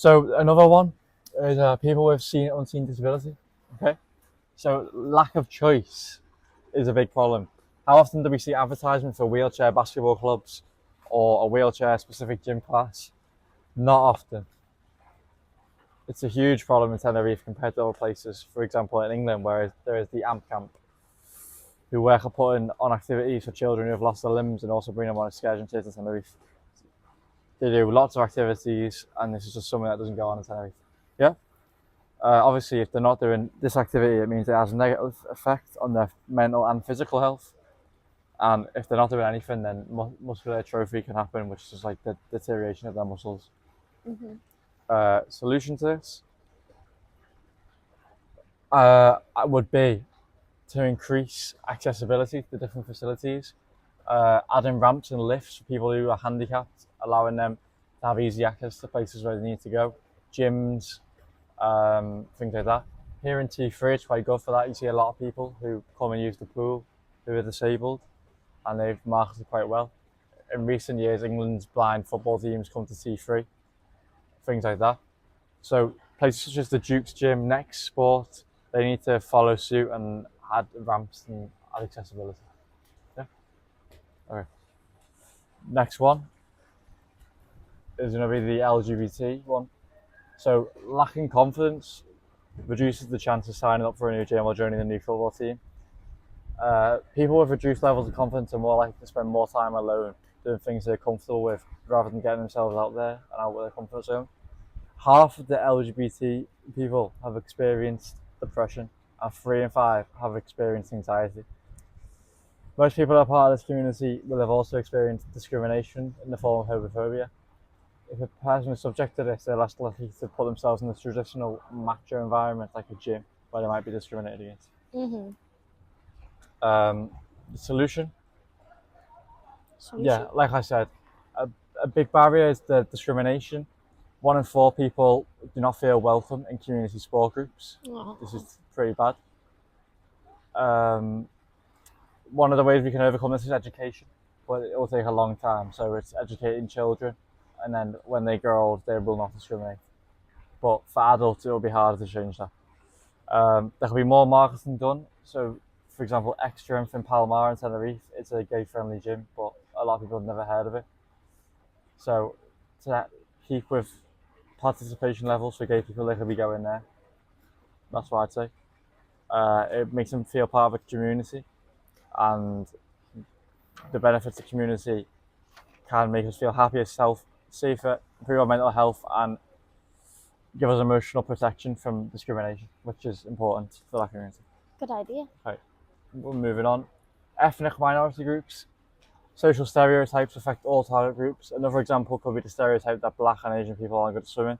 So another one is people with seen unseen disability. Okay, so lack of choice is a big problem. How often do we see advertisement for wheelchair basketball clubs or a wheelchair specific gym class? Not often. It's a huge problem in Tenerife compared to other places. For example, in England, where there is the AMP camp, who work at putting on activities for children who have lost their limbs and also bring them on excursion trips to Tenerife. They do lots of activities, and this is just something that doesn't go on in Tenerife. Yeah. Obviously, if they're not doing this activity, it means it has a negative effect on their mental and physical health. And if they're not doing anything, then muscular atrophy can happen, which is just like the deterioration of their muscles. Solution to this would be to increase accessibility to different facilities, adding ramps and lifts for people who are handicapped, allowing them to have easy access to places where they need to go, gyms, things like that. Here in T3, it's quite good for that. You see a lot of people who come and use the pool who are disabled, and they've marketed quite well. In recent years, England's blind football teams come to T3, things like that. So places such as the Duke's Gym, Next Sport, they need to follow suit and add ramps and add accessibility. Yeah. Okay. Next one is going to be the LGBT one. So lacking confidence reduces the chance of signing up for a new gym or joining a new football team. People with reduced levels of confidence are more likely to spend more time alone doing things they're comfortable with rather than getting themselves out there and out of their comfort zone. Half of the LGBT people have experienced depression, and 3 in 5 have experienced anxiety. Most people that are part of this community will have also experienced discrimination in the form of homophobia. If a person is subject to this, they're less likely to put themselves in the traditional macho environment like a gym where they might be discriminated against. The solution? Yeah, like I said, a big barrier is the discrimination. 1 in 4 people do not feel welcome in community sport groups. This is pretty bad. One of the ways we can overcome this is education, but it will take a long time. So it's educating children, and then when they grow old, they will not discriminate. But for adults, it will be harder to change that. There can be more marketing done. So, for example, X Strength in Palmar in Tenerife, it's a gay-friendly gym, but a lot of people have never heard of it. So to keep with participation levels for gay people, they could be going there. That's what I'd say. It makes them feel part of a community, and the benefits of community can make us feel happier, safer, improve our mental health, and give us emotional protection from discrimination, which is important for that community. Good idea. Okay, we're moving on. Ethnic minority groups. Social stereotypes affect all target groups. Another example could be the stereotype that Black and Asian people aren't good at swimming.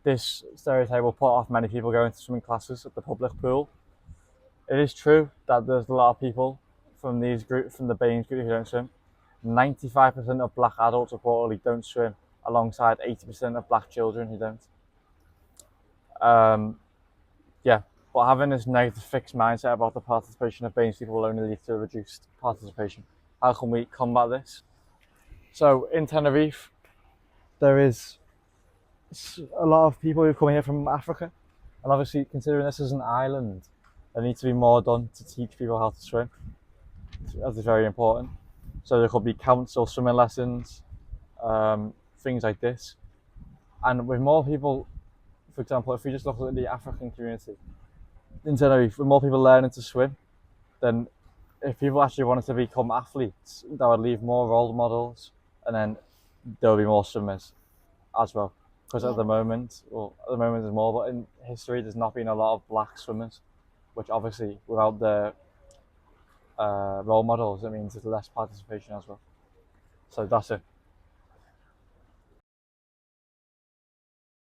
This stereotype will put off many people going to swimming classes at the public pool. It is true that there's a lot of people from the BAMES group who don't swim. 95% of Black adults reportedly don't swim, alongside 80% of Black children who don't. But having this negative fixed mindset about the participation of BAMES people will only lead to reduced participation. How can we combat this? So in Tenerife, there is a lot of people who come here from Africa, and obviously considering this as an island, there needs to be more done to teach people how to swim. That is very important. So there could be council swimming lessons, things like this. And with more people, for example, if we just look at the African community in Tenerife, with more people learning to swim, then if people actually wanted to become athletes, that would leave more role models, and then there will be more swimmers as well. Because at the moment there's more, but in history there's not been a lot of Black swimmers, which obviously without the role models, it means there's less participation as well. So that's it.